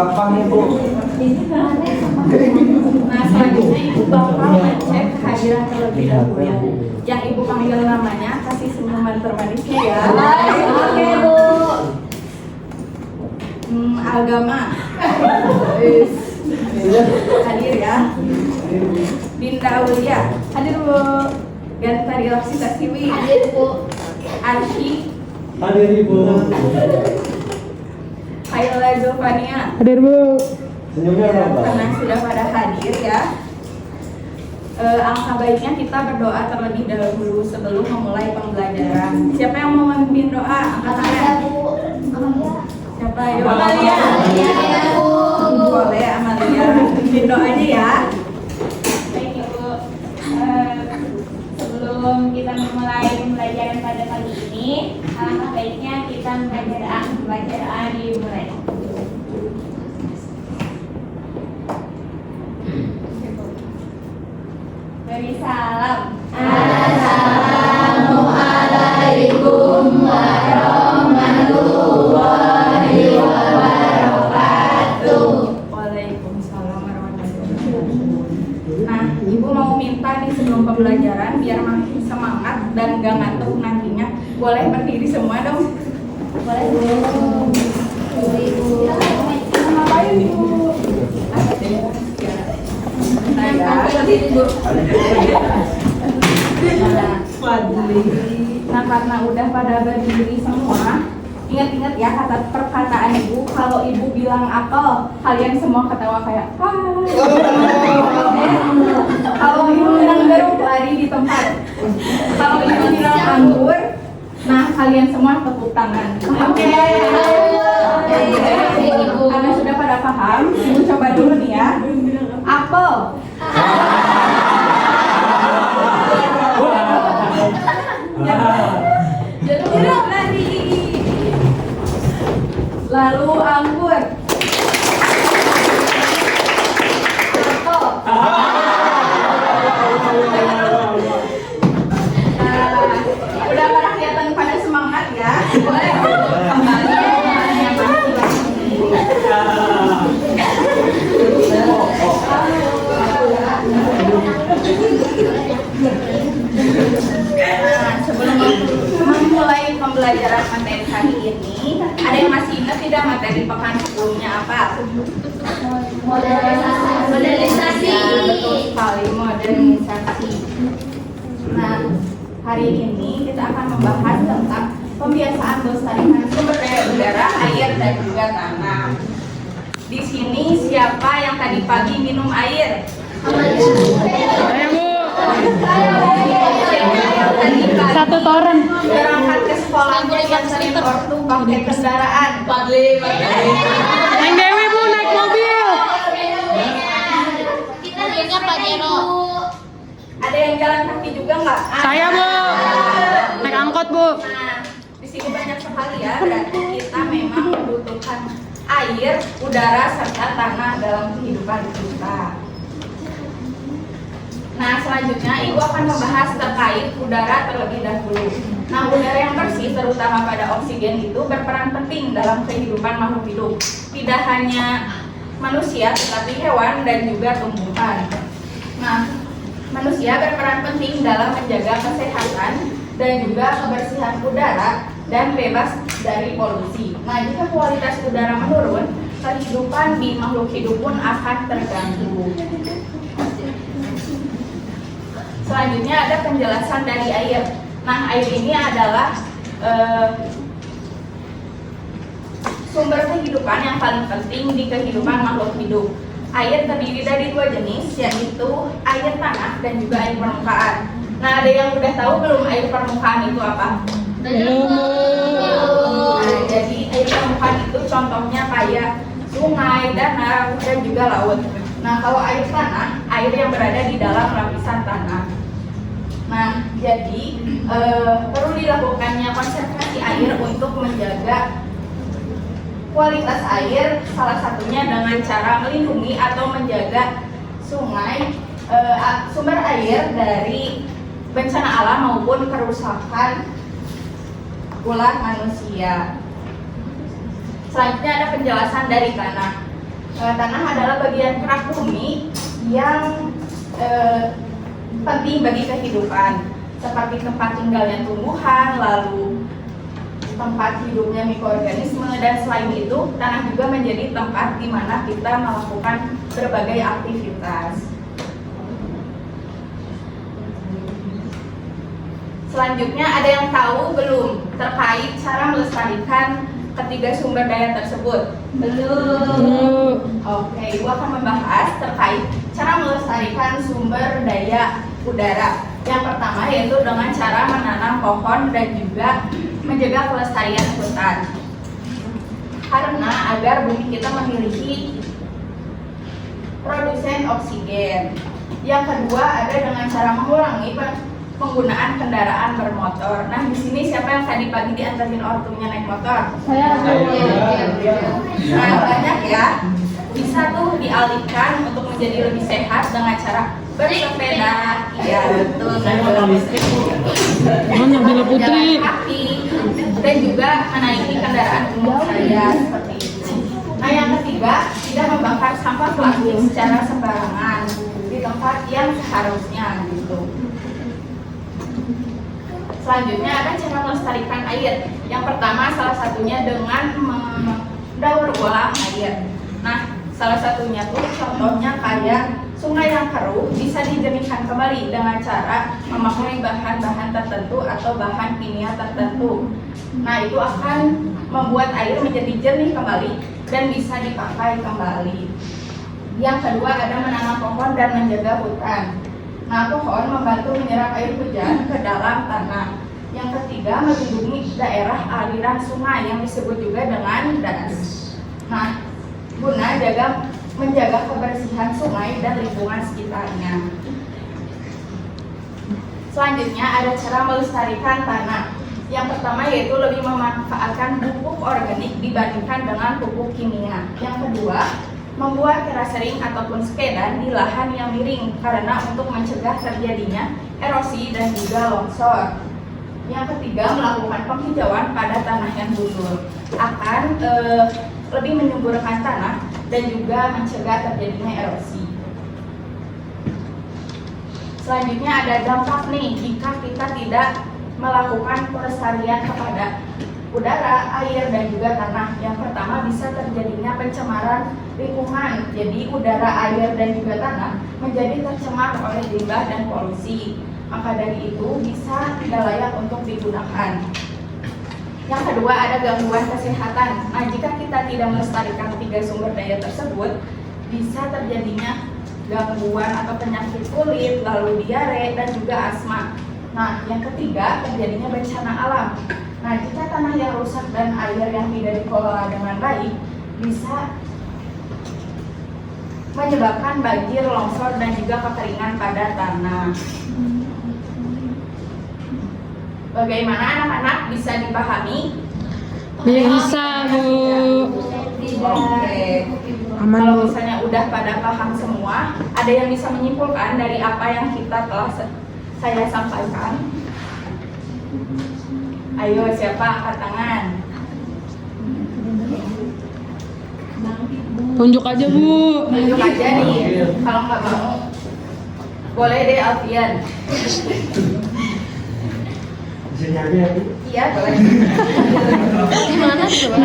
Lapangnya Bu. Nah selanjutnya ibu bakal ngecek kehadiran terlebih dahulu ya. Yang ibu panggil namanya, kasih senyuman termanisnya ya. Oke Bu. Agama. Hadir ya. Dinda Aulia, hadir Bu. Ganta Dilaksita Siwi, Hadir Bu. Arshi, Hadir Ibu. Kayla Zofania. Hadir Bu. Senyumnya apa? Karena sudah pada hadir ya. Alangkah baiknya kita berdoa terlebih dahulu sebelum memulai pembelajaran. Siapa yang mau memimpin doa? Angkat tangan. Siapa? Ayo. Amalia. Boleh Amalia. Pimpin doanya ya. Baik Ibu, sebelum kita memulai pembelajaran pada pagi ini, alangkah baiknya kita pembelajaran dimulai. Beri salam. Assalamualaikum warahmatullahi wabarakatuh. Waalaikumsalam warahmatullahi wabarakatuh. Nah, Ibu mau minta nih sebelum pembelajaran biar makin semangat dan gak ngantuk nantinya. Boleh berdiri semua dong? Boleh Bu. Ngapain Ibu? Nah, ya. Nah, karena udah pada berdiri semua, ingat-ingat ya kata perkataan Ibu. Kalau Ibu bilang apel, kalian semua ketawa kayak kalau Ibu bilang garuk, lari di tempat. Kalau Ibu bilang anggur, nah kalian semua tepuk tangan. Oke. Karena sudah pada paham, Ibu coba dulu nih ya. Apel. Jeruk lari. Lalu anggur. Apel. Udah pada kelihatan pada semangat ya. Boleh kembali yang sebelum memulai pembelajaran materi hari ini, ada yang masih ingat tidak materi pekan sebelumnya apa? Modernisasi. Ya, betul sekali, modernisasi. Nah, hari ini kita akan membahas tentang pembiasaan melestarikan sumber daya udara, air, dan juga tanah. Di sini siapa yang tadi pagi minum air? Satu toren. Berangkat ke sekolahnya yang sering ortu pakai kendaraan. Neng Dewi Bu naik mobil. Kita lihatnya Pak Jero. Ada yang jalan kaki juga nggak? Saya Bu. Naik angkot Bu. Nah, di sini banyak sekali ya. Berarti kita memang membutuhkan air, udara, serta tanah dalam kehidupan kita. Nah, selanjutnya Ibu akan membahas terkait udara terlebih dahulu. Nah, udara yang bersih, terutama pada oksigen itu berperan penting dalam kehidupan makhluk hidup. Tidak hanya manusia, tetapi hewan dan juga tumbuhan. Nah, manusia berperan penting dalam menjaga kesehatan dan juga kebersihan udara dan bebas dari polusi. Nah, jika kualitas udara menurun, kehidupan di makhluk hidup pun akan terganggu. Selanjutnya ada penjelasan dari air. Nah, air ini adalah sumber kehidupan yang paling penting di kehidupan makhluk hidup. Air terdiri dari dua jenis, yaitu air tanah dan juga air permukaan. Nah, ada yang udah tahu belum air permukaan itu apa? Nah, jadi air permukaan itu contohnya kayak sungai, danau, dan juga laut. Nah, kalau air tanah, air yang berada di dalam lapisan tanah. Nah, jadi perlu dilakukannya konservasi air untuk menjaga kualitas air, salah satunya dengan cara melindungi atau menjaga sungai, sumber air dari bencana alam maupun kerusakan ulah manusia. Selanjutnya ada penjelasan dari tanah. Tanah adalah bagian kerak bumi yang penting bagi kehidupan, seperti tempat tinggalnya tumbuhan, lalu tempat hidupnya mikroorganisme, dan selain itu tanah juga menjadi tempat di mana kita melakukan berbagai aktivitas. Selanjutnya, ada yang tahu belum terkait cara melestarikan ketiga sumber daya tersebut? Belum. Oke, Ibu akan membahas terkait cara melestarikan sumber daya udara. Yang pertama yaitu dengan cara menanam pohon dan juga menjaga kelestarian hutan. Karena agar bumi kita memiliki produsen oksigen. Yang kedua ada dengan cara mengurangi penggunaan kendaraan bermotor. Nah, di sini siapa yang tadi pagi diantarin ortunya naik motor? Saya Nah, banyak ya. Bisa tuh dialihkan untuk menjadi lebih sehat dengan cara bersepeda. Iya, betul. Saya motor listrik, Bu. Mana Bila Putri? Jalan kaki dan juga menaiki kendaraan umum saya seperti itu. Nah, yang ketiga, tidak membakar sampah plastik secara sembarangan di tempat yang seharusnya gitu. Selanjutnya ada cara melestarikan air. Yang pertama salah satunya dengan mendaur ulang air. Nah, salah satunya tuh contohnya kayak sungai yang keruh bisa dijernihkan kembali dengan cara memakai bahan-bahan tertentu atau bahan kimia tertentu. Nah, itu akan membuat air menjadi jernih kembali dan bisa dipakai kembali. Yang kedua ada menanam pohon dan menjaga hutan. Nah, pohon membantu menyerap air hujan ke dalam tanah. Yang ketiga, melindungi daerah aliran sungai yang disebut juga dengan das. Nah, guna menjaga kebersihan sungai dan lingkungan sekitarnya. Selanjutnya ada cara melestarikan tanah. Yang pertama yaitu lebih memanfaatkan pupuk organik dibandingkan dengan pupuk kimia. Yang kedua, membuat terasering ataupun sekedan di lahan yang miring karena untuk mencegah terjadinya erosi dan juga longsor. Yang ketiga, melakukan penghijauan pada tanah yang gundul akan lebih menyuburkan tanah dan juga mencegah terjadinya erosi. Selanjutnya ada dampak nih jika kita tidak melakukan pelestarian kepada udara, air, dan juga tanah. Yang pertama bisa terjadinya pencemaran lingkungan. Jadi udara, air, dan juga tanah menjadi tercemar oleh limbah dan polusi. Maka dari itu bisa tidak layak untuk digunakan. Yang kedua ada gangguan kesehatan. Nah, jika kita tidak melestarikan tiga sumber daya tersebut, bisa terjadinya gangguan atau penyakit kulit, lalu diare, dan juga asma. Nah, yang ketiga terjadinya bencana alam. Nah, jika tanah yang rusak dan air yang tidak dikelola dengan baik bisa menyebabkan banjir, longsor, dan juga kekeringan pada tanah. Bagaimana anak-anak bisa dipahami? Bisa, Bu. Oke. Aman, Kalau Bu. misalnya udah pada paham semua, ada yang bisa menyimpulkan dari apa yang kita telah saya sampaikan? Ayo, siapa angkat tangan? Tunjuk aja, Bu. Tunjuk aja nih. Kalau nggak mau, boleh deh Alfian. Bisa nyari ya, Bu? Iya, boleh. Gimana coba?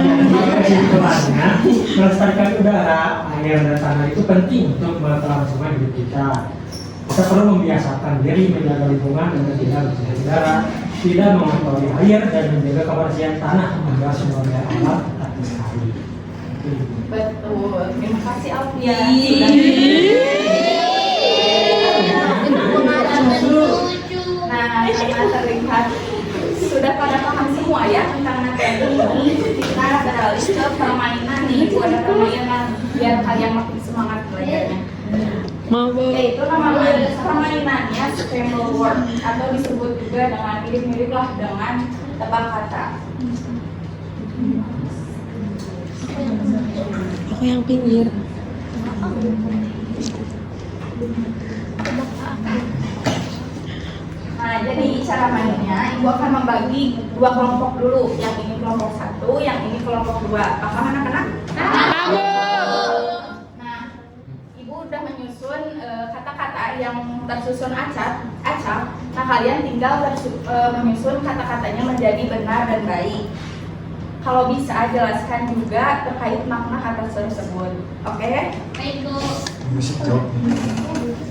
Kesimpulannya, melestarikan udara, air, dan tanah itu penting untuk kelangsungan hidup kita. Kita perlu membiasakan diri menjaga lingkungan dengan tidak bersinar udara, tidak mengotori air, dan menjaga kebersihan tanah agar sumber daya alam tetap lestari. Betul. Terima kasih Alfian. Nah, karena terlihat sudah pada paham semua ya tentang materi ini, kita beralih ke permainan nih. Ada permainan biar kalian makin semangat belajarnya. Mau, Bu. Yaitu nama permainannya scramble word atau disebut juga dengan mirip-mirip lah dengan tebak kata. Aku yang pinggir. Nah, jadi cara mainnya, Ibu akan membagi dua kelompok dulu. Yang ini kelompok 1, yang ini kelompok 2. Paham anak-anak? Paham, Bu. kata-kata yang tersusun acak, nah kalian tinggal menyusun kata-katanya menjadi benar dan baik. Kalau bisa jelaskan juga terkait makna kata tersebut. Oke? Baik, Bu.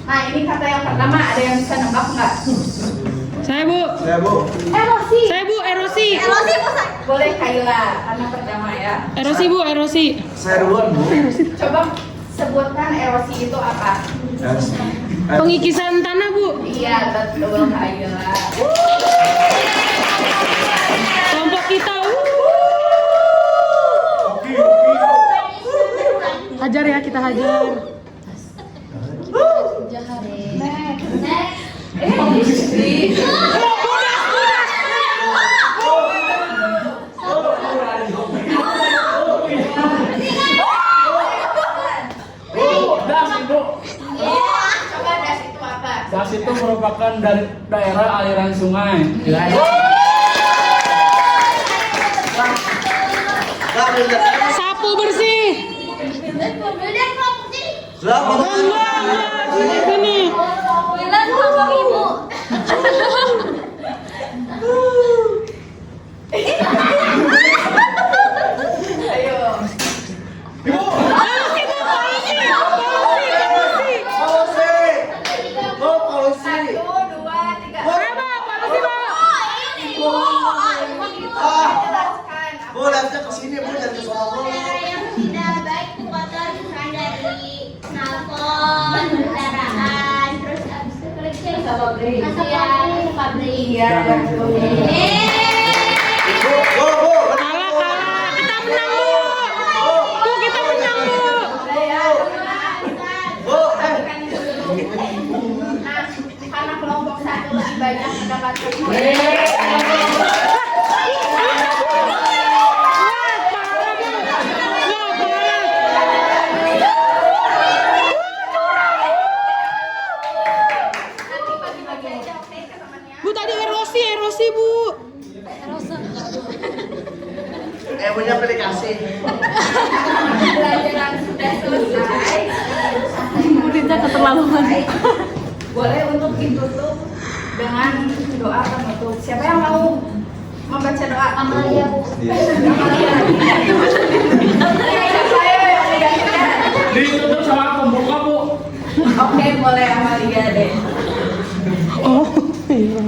Nah ini kata yang pertama, ada yang bisa nebak nggak? Saya Bu. Erosi. Saya Bu, erosi. Boleh Kaila, karena pertama ya. Erosi Bu, erosi. Saya duluan, Bu. Coba sebutkan erosi itu apa? Pengikisan tanah Bu. Iya betul Kaila. Kelompok kita. Hajar ya, kita hajar. Coba das itu apa? Das itu merupakan dari daerah aliran sungai. Sapu bersih. Sini. Ayo. Satu, dua, tiga. Jelaskan. Bu, lihatnya ke sini, Bu, jangan ke sono. Yang tidak baik itu kotor misalkan dari knalpot, kendaraan, terus abis itu kecil pabrik. Iya betul. Bu, Kalah. Kita menang Bu. Bu, kita menang Bu. Udah ya. Bu, Bukan itu dulu. Nah, karena kelompok satu lebih banyak mendapatkan poin. Nanti bagi-bagi aja oke ke temannya. Bu, tadi erosi Bu. punya aplikasi. Pelajaran sudah selesai. Muridnya keterlaluan. Boleh untuk ditutup dengan doa penutup. Siapa yang mau membaca doa? Amalia, Bu. Amalia. Siapa yang udah Ditutup sama pembuka, Bu. Oke, boleh Amalia deh. Oh, iya.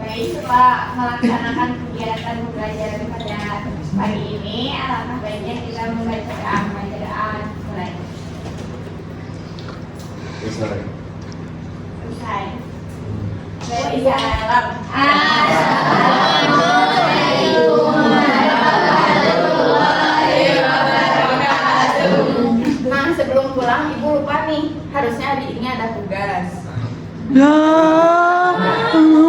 Baik, setelah melaksanakan kegiatan pembelajaran pada pagi ini, alangkah baiknya kita membaca bacaan mulai. Selesai. Baik, salam. Assalamualaikum warahmatullahi wabarakatuh. Nah, sebelum pulang Ibu lupa nih, harusnya hari ini ada tugas. Ya.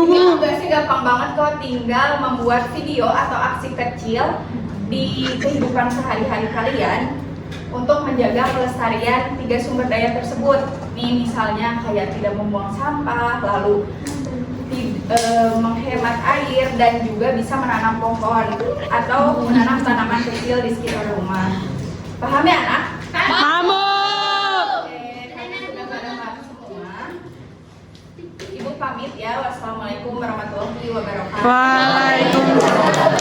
Ini tugasnya gampang banget kok, tinggal membuat video atau aksi kecil di kehidupan sehari-hari kalian untuk menjaga pelestarian 3 sumber daya tersebut. Nih misalnya kayak tidak membuang sampah, lalu menghemat air, dan juga bisa menanam pohon atau menanam tanaman kecil di sekitar rumah. Paham ya anak? Kamu. Oke, kalian sudah pada paham semua. Ibu pamit ya. Wassalamualaikum warahmatullahi wabarakatuh. Waalaikumsalam.